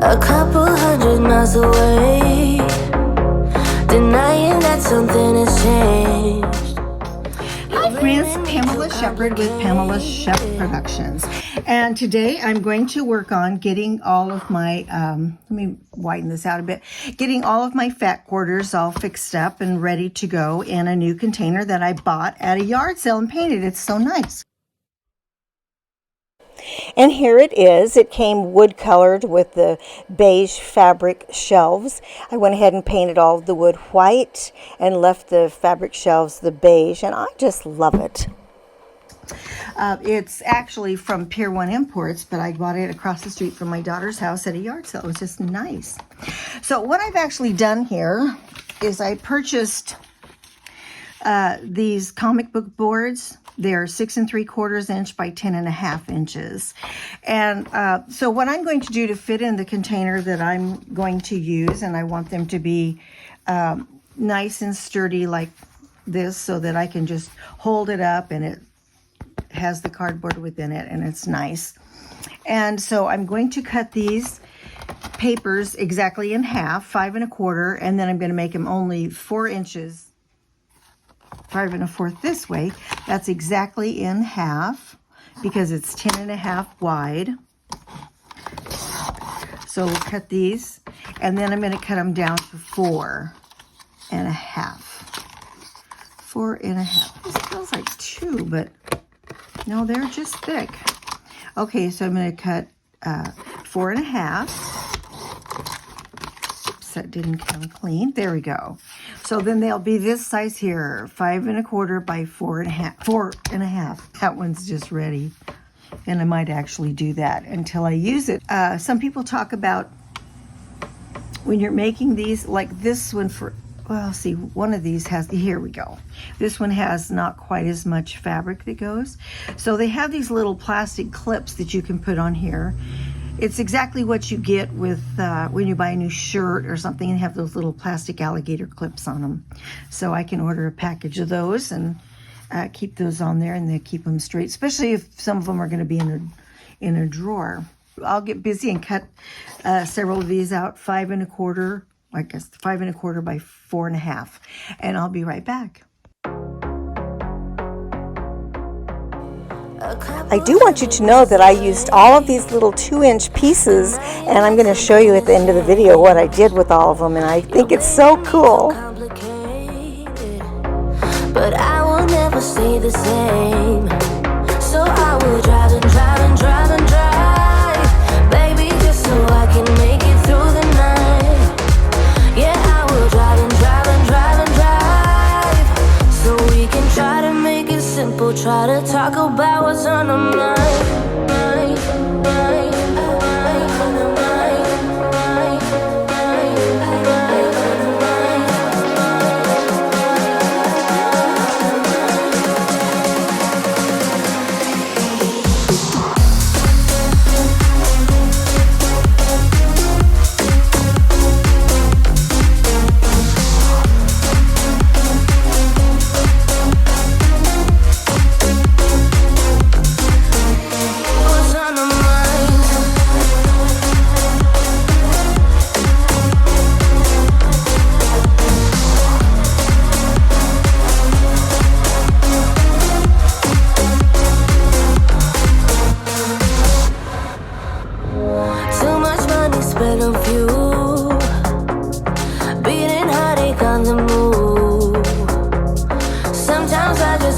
a couple 100 miles away, denying that something has changed. Hi friends, Pamela Shepherd with Pamela Shep Productions, and today I'm going to work on getting all of my, let me widen this out a bit, getting all of my fat quarters all fixed up and ready to go in a new container that I bought at a yard sale and painted. It's so nice. And here it is. It came wood colored with the beige fabric shelves. I went ahead and painted all of the wood white and left the fabric shelves the beige, and I just love it. It's actually from Pier 1 Imports, but I bought it across the street from my daughter's house at a yard sale. It was just nice. So what I've actually done here is I purchased these comic book boards. They're 6 3/4 inch by 10.5 inches. And so what I'm going to do to fit in the container that I'm going to use, and I want them to be nice and sturdy like this so that I can just hold it up and it has the cardboard within it and it's nice. And so I'm going to cut these papers exactly in half, 5 1/4, and then I'm going to make them only 4 inches, 5 1/4 this way. That's exactly in half because it's 10.5 wide. So we'll cut these, and then I'm going to cut them down to 4 1/2. 4 1/2. This feels like 2, but no, they're just thick. Okay, so I'm going to cut 4 1/2. That didn't come clean. There we go. So then they'll be this size here, 5 1/4 by 4 1/2. That one's just ready. And I might actually do that until I use it. Some people talk about when you're making these, like this one for, well, see, one of these has, here we go. This one has not quite as much fabric that goes. So they have these little plastic clips that you can put on here. It's exactly what you get with when you buy a new shirt or something and have those little plastic alligator clips on them. So I can order a package of those and keep those on there, and they keep them straight, especially if some of them are going to be in a drawer. I'll get busy and cut several of these out, 5 1/4, I guess 5 1/4 by 4 1/2, and I'll be right back. I do want you to know that I used all of these little 2-inch pieces, and I'm going to show you at the end of the video what I did with all of them, and I think it's so cool. But I will never stay the same. So I will drive and drive and drive and drive, baby, just so I can make it through the night. Yeah, I will drive and drive and drive and drive, so we can try to make it simple, try to talk about what's on our mind.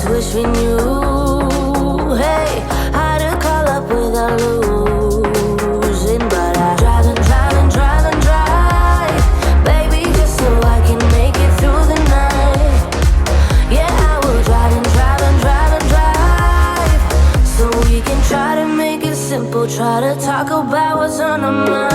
Wish we knew, hey, how to call up without losing. But I drive and drive and drive and drive, baby, just so I can make it through the night. Yeah, I will drive and drive and drive and drive, so we can try to make it simple, try to talk about what's on our mind.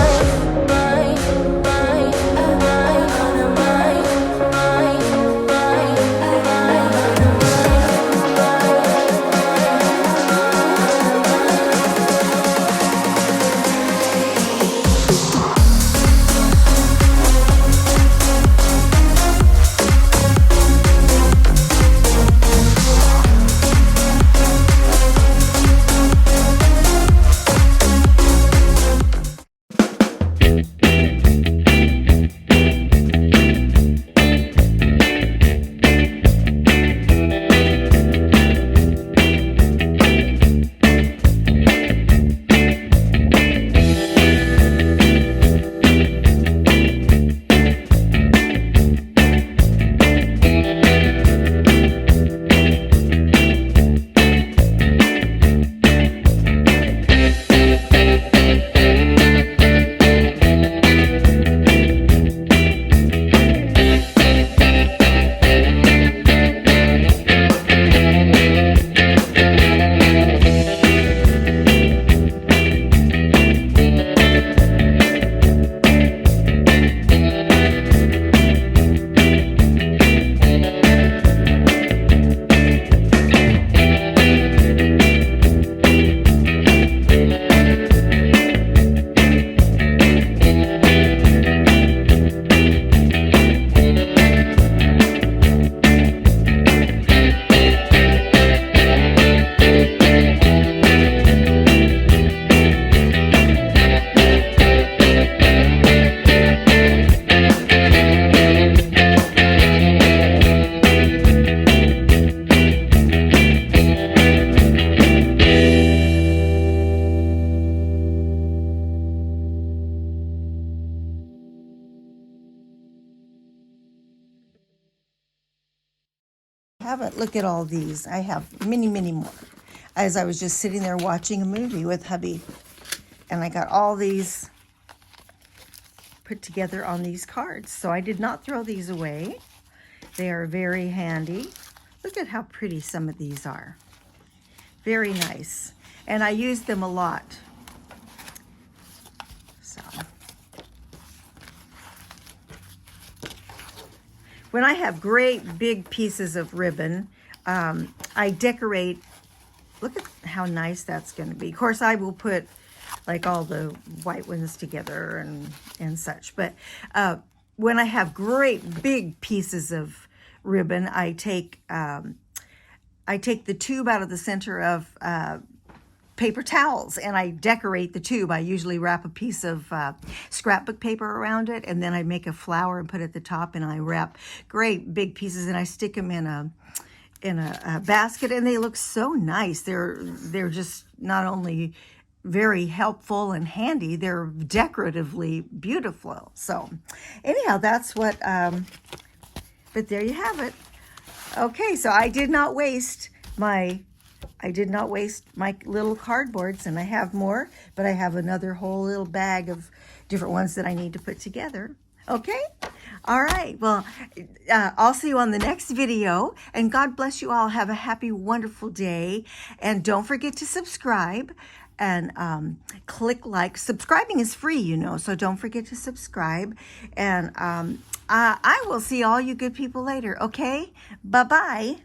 But look at all these. I have many, many more. As I was just sitting there watching a movie with hubby. And I got all these put together on these cards. So I did not throw these away. They are very handy. Look at how pretty some of these are. Very nice. And I use them a lot. So when I have great big pieces of ribbon, I decorate. Look at how nice that's going to be. Of course, I will put like all the white ones together and such. But when I have great big pieces of ribbon, I take the tube out of the center of paper towels and I decorate the tube. I usually wrap a piece of scrapbook paper around it, and then I make a flower and put it at the top, and I wrap great big pieces and I stick them in a basket, and they look so nice. They're just not only very helpful and handy, they're decoratively beautiful. So anyhow, that's what but there you have it. Okay, so I did not waste my little cardboards, and I have more, but I have another whole little bag of different ones that I need to put together. Okay? All right. Well, I'll see you on the next video, and God bless you all. Have a happy, wonderful day, and don't forget to subscribe and click like. Subscribing is free, you know, so don't forget to subscribe, and I will see all you good people later. Okay? Bye-bye.